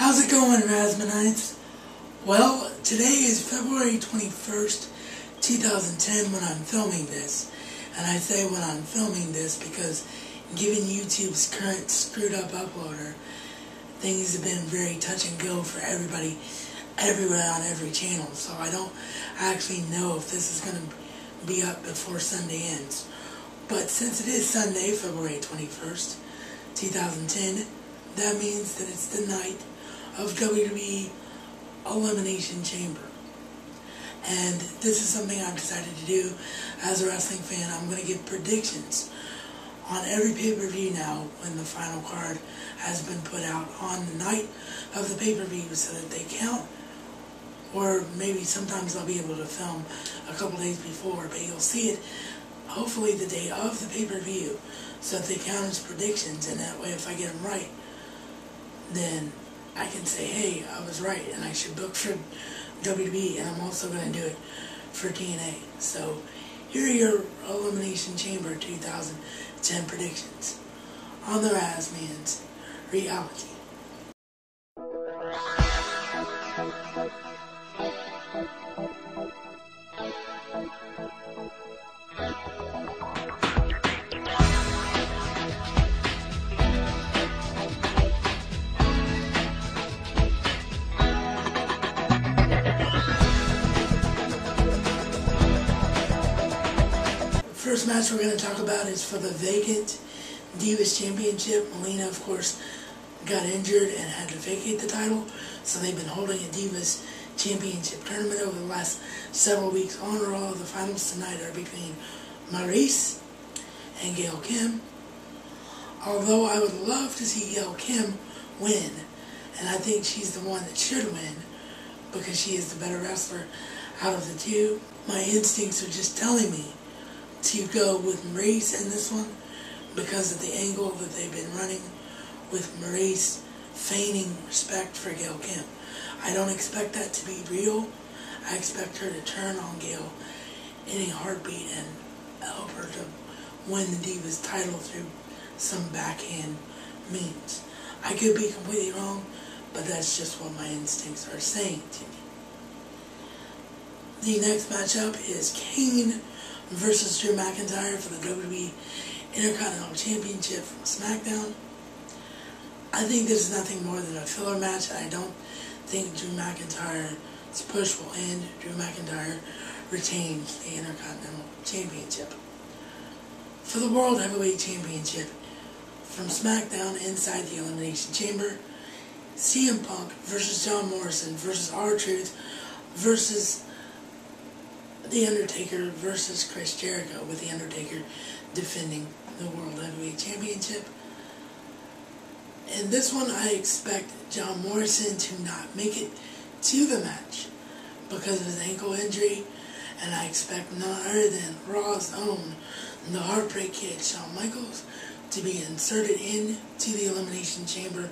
How's it going, Rasmanites? Well, today is February 21st, 2010 when I'm filming this. And I say when I'm filming this because given YouTube's current screwed up uploader, things have been very touch and go for everybody, everywhere on every channel. So I don't actually know if this is going to be up before Sunday ends. But since it is Sunday, February 21st, 2010, that means that it's the night of WWE Elimination Chamber. And this is something I've decided to do as a wrestling fan. I'm going to give predictions on every pay-per-view now when the final card has been put out on the night of the pay-per-view so that they count. Or maybe sometimes I'll be able to film a couple days before, but you'll see it hopefully the day of the pay-per-view so that they count as predictions, and that way if I get them right, then I can say, hey, I was right, and I should book for WWE, and I'm also going to do it for TNA. So, here are your Elimination Chamber 2010 predictions on the Razman's Reality. First match we're going to talk about is for the vacant Divas Championship. Melina, of course, got injured and had to vacate the title, so they've been holding a Divas Championship tournament over the last several weeks on Raw. The finals tonight are between Maryse and Gail Kim. Although I would love to see Gail Kim win, and I think she's the one that should win because she is the better wrestler out of the two, my instincts are just telling me to go with Maryse in this one because of the angle that they've been running with Maryse feigning respect for Gail Kim. I don't expect that to be real. I expect her to turn on Gail in a heartbeat and help her to win the Divas title through some backhand means. I could be completely wrong, but that's just what my instincts are saying to me. The next matchup is Kane versus Drew McIntyre for the WWE Intercontinental Championship from SmackDown. I think this is nothing more than a filler match. I don't think Drew McIntyre's push will end. Drew McIntyre retains the Intercontinental Championship. For the World Heavyweight Championship from SmackDown inside the Elimination Chamber, CM Punk versus John Morrison versus R-Truth versus The Undertaker versus Chris Jericho, with The Undertaker defending the World Heavyweight Championship. In this one, I expect John Morrison to not make it to the match because of his ankle injury, and I expect none other than Raw's own, the Heartbreak Kid, Shawn Michaels, to be inserted into the Elimination Chamber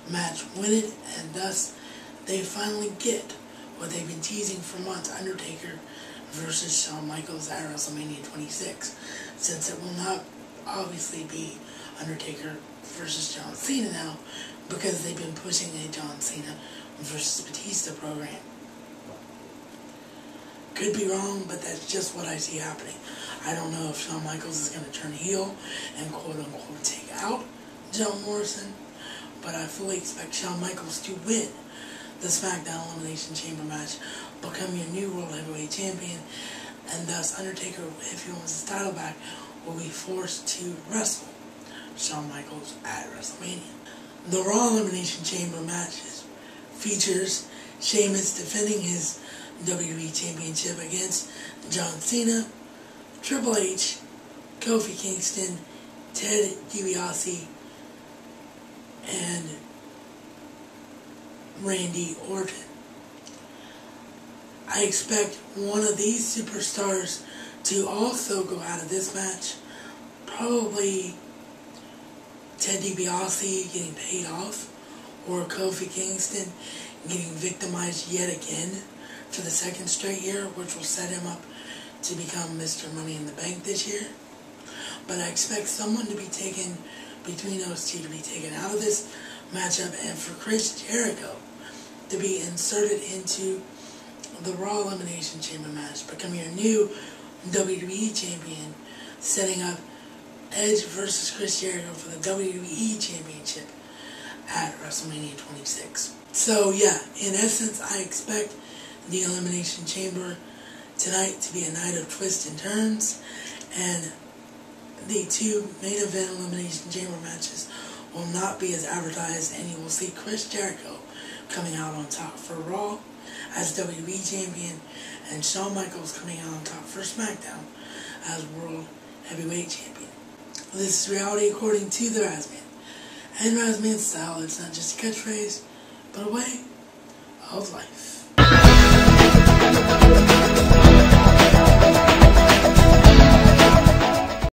match, win it, and thus they finally get what they've been teasing for months, Undertaker versus Shawn Michaels at WrestleMania 26, since it will not obviously be Undertaker versus John Cena now, because they've been pushing a John Cena versus Batista program. Could be wrong, but that's just what I see happening. I don't know if Shawn Michaels is going to turn heel and quote-unquote take out John Morrison, but I fully expect Shawn Michaels to win the SmackDown Elimination Chamber match, become your new World Heavyweight Champion, and thus Undertaker, if he wants his title back, will be forced to wrestle Shawn Michaels at WrestleMania. The Raw Elimination Chamber match features Sheamus defending his WWE Championship against John Cena, Triple H, Kofi Kingston, Ted DiBiase, and Randy Orton. I expect one of these superstars to also go out of this match. Probably Ted DiBiase getting paid off, or Kofi Kingston getting victimized yet again for the second straight year, which will set him up to become Mr. Money in the Bank this year. But I expect someone to be taken, between those two, to be taken out of this matchup, and for Chris Jericho to be inserted into the Raw Elimination Chamber match, becoming your new WWE Champion, setting up Edge versus Chris Jericho for the WWE Championship at WrestleMania 26. So yeah, in essence, I expect the Elimination Chamber tonight to be a night of twists and turns, and the two main event Elimination Chamber matches will not be as advertised, and you will see Chris Jericho coming out on top for Raw as WWE Champion, and Shawn Michaels coming out on top for SmackDown as World Heavyweight Champion. This is reality according to the Razman. And Razman style, it's not just a catchphrase, but a way of life.